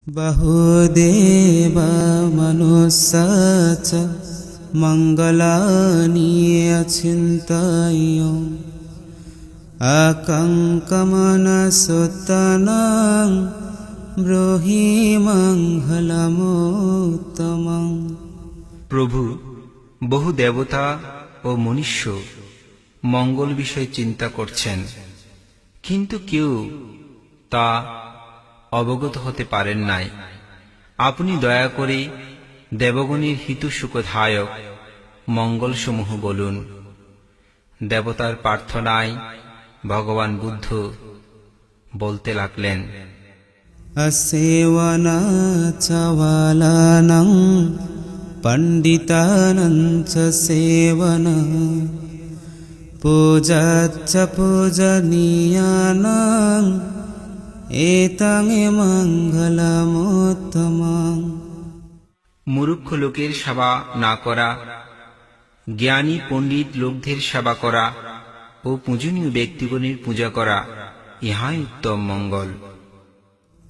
बहुदेवा मनुष्याच मङ्गलानि अचिन्तयं अकङ्कमनसुतनां ब्रूहि मङ्गलमुत्तमम्। প্রভু, বহু দেবতা ও মনুষ্য মঙ্গল বিষয়ে চিন্তা করছেন, কিন্তু কেউ তা অবগত হতে পারেন নাই। আপনি দয়া করে দেবগণের হিতসুখদায়ক মঙ্গলসমূহ বলুন। দেবতার প্রার্থনায় ভগবান বুদ্ধ বলতে লাগলেন, असेवनाचवालानं पण्डितानं च सेवनं पूजाच्च पूजनीयानां एतं मङ्गलमुत्तमम्। মূর্খ লোকের সেবা না করা, জ্ঞানী পণ্ডিত লোকদের সেবা করা ও পূজনীয় ব্যক্তিগণের পূজা করা, ইহাই উত্তম মঙ্গল।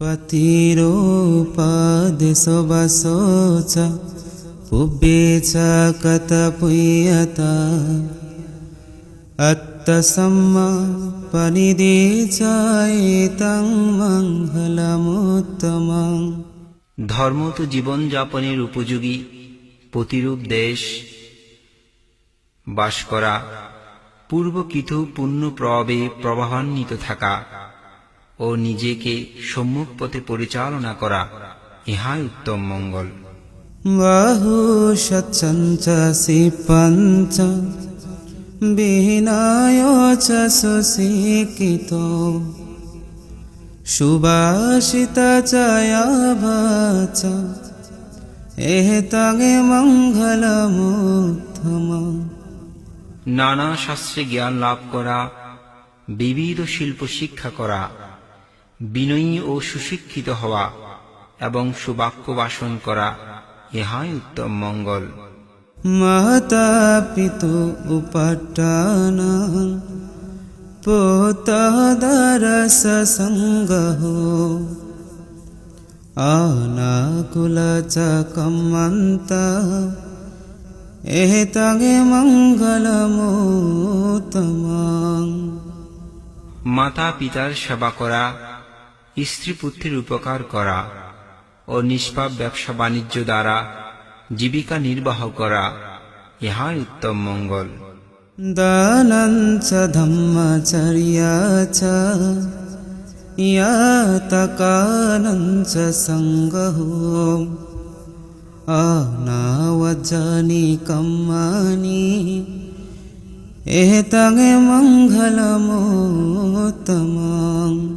पतिरूपादिशो वसो च पुब्बे च कतपुय्यता अत्तसम्मापनिधे च एतं मङ्गलमुत्तमम्। ধর্ম তো জীবনযাপনের উপযোগী প্রতিরূপ দেশ বাস করা, পূর্বকৃত পুণ্য প্রভাবে প্রভাবান্বিত থাকা ও নিজেকে সম্মুখ পথে পরিচালনা করা, ইহাই উত্তম মঙ্গল। बहुशच्छञ्च सिपञ्च विनाय च सुशिक्षितो सुभाषित च यावच एतं मङ्गलमुत्तमम्। নানা শাস্ত্রে জ্ঞান লাভ করা, বিবিধ শিল্প শিক্ষা করা, বিনয়ী ও সুশিক্ষিত হওয়া এবং সুবাক্য ভাষণ করা, ইহাই উত্তম মঙ্গল। माता पितु उपट्टाना पुत्रदरस संगहो अनाकुल च कम्मन्ता एतं मङ्गलमुत्तमम्। মাতা পিতার সেবা করা, স্ত্রী পুত্রের উপকার করা ও নিষ্পাপ ব্যবসা বাণিজ্য দ্বারা জীবিকা নির্বাহ করা, ইহাই উত্তম মঙ্গল। दानं च धम्मचर्या च यातकानं च सङ्गहो अनावजनि कम्मानि एतं मङ्गलमुत्तमम्।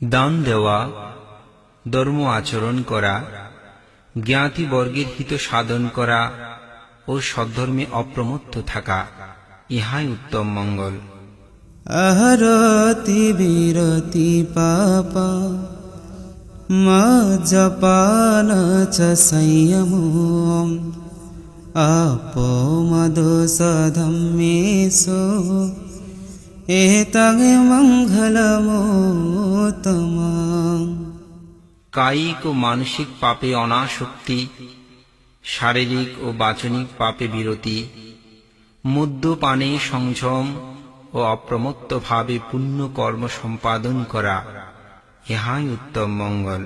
দান দেওয়া, ধর্ম আচরণ করা, জ্ঞাতিবর্গের হিত সাধন করা ও সদ্ধর্মে অপ্রমত্ত থাকা, ইহাই উত্তম মঙ্গল। अहरति विरति पापा मज्जपान च संयमो अपोमदोषधम्मेषु एतं मङ्गलमुत्तमम्। কায়িক ও মানসিক পাপে অনাসক্তি, শারীরিক ও বাচনিক পাপে বিরতি, মদ্যপানে সংযম ও অপ্রমত্ত ভাবে পুণ্য কর্ম সম্পাদন করা, ইহাই উত্তম মঙ্গল।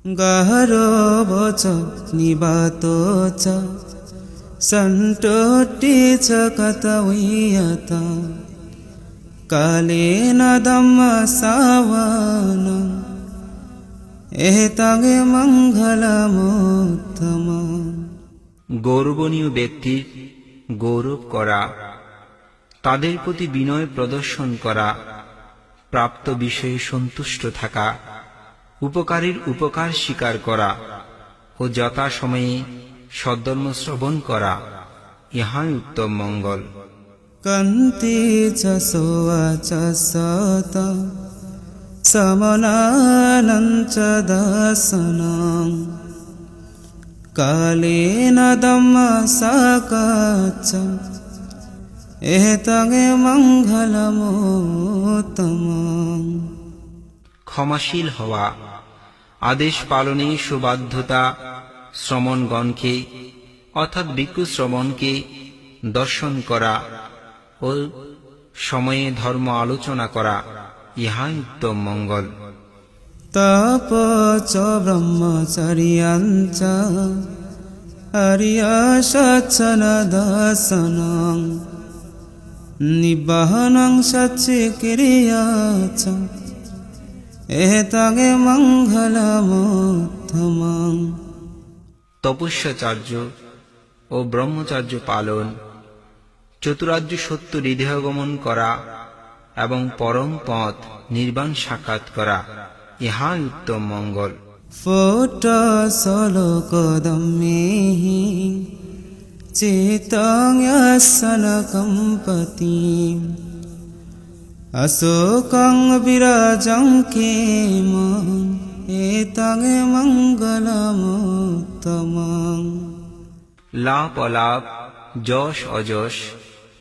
गहरो च निबातो च सन्तोष्टि च कतवीयता कालेन धम्मसावनम् एतं मङ्गलमुत्तमम्। গৌরবনীয় ব্যক্তির গৌরব করা, তাদের প্রতি বিনয় প্রদর্শন করা, প্রাপ্ত বিষয়ে সন্তুষ্ট থাকা, উপকারীর উপকার স্বীকার করা ও যথাসময়ে সদ্ধর্ম শ্রবণ করা, ইহাই উত্তম মঙ্গল। कन्ति च सोवाच सत समनानं च दर्शनं कालेन धम्मसाकाच एतं मङ्गलमुत्तमम्। ক্ষমাশীল হওয়া, আদেশ পালনে সুবাধ্যতা শ্রমণগণকে অর্থাৎ ভিক্ষু শ্রমণকে দর্শন করা ও সময়ে ধর্ম আলোচনা করা ইহাই উত্তম মঙ্গল। তপ চ ব্রহ্মচর্যাঞ্চ আর্যসচ্ছন দর্শনং নিব্বাহনং সচ্চিক্রিয়া চ এতগে মঙ্গলমুত্তমং। তপস্যাচার্য ও ব্রহ্মচার্য পালন, চতুরার্য সত্য হৃদয়গমন করা এবং পরম পথ নির্বাণ সাক্ষাৎ করা ইহাই উত্তম মঙ্গল। ফুট শ্লোকদম্মেহি চিত্তং যস্য কম্পতি অশোকং বিরাজং কেম এতং মঙ্গলমুত্তমং। লাভ অলাভ, যশ অযশ,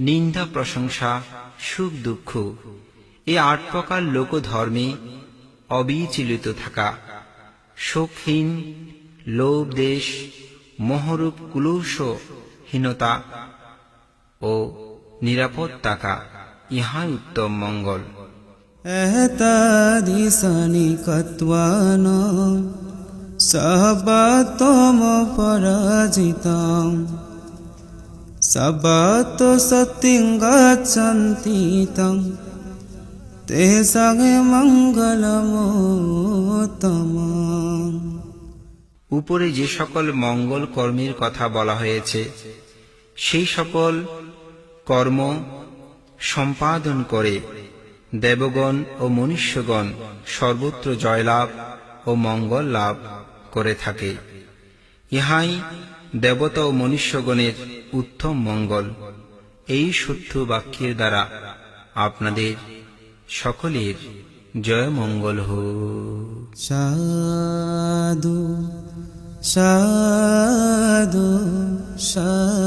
নিন্দা প্রশংসা, সুখ দুঃখ এই 8 প্রকার লোকধর্মে অবিচলিত থাকা, শোকহীন, লোভ দেশ মোহরূপ কুলুষহীনতা ও নিরাপদ থাকা ইহাই উত্তম মঙ্গল। এতদিশনিকত্বান সবাতম পরাজিতং সবাত সত্যিং গচ্ছন্তি তং তেষাং মঙ্গলমুত্তমং। উপরে যে সকল মঙ্গল কর্মের কথা বলা হয়েছে সেই সকল কর্ম সম্পাদন করে দেবগণ ও মনুষ্যগণ সর্বত্র জয়লাভ ও মঙ্গল লাভ করে থাকে। ইহাই দেবতা ও মনুষ্যগণের উত্তম মঙ্গল। এই শুদ্ধ বাক্যের দ্বারা আপনাদের সকলের জয় মঙ্গল হোক। সাধু সাধু সাধু।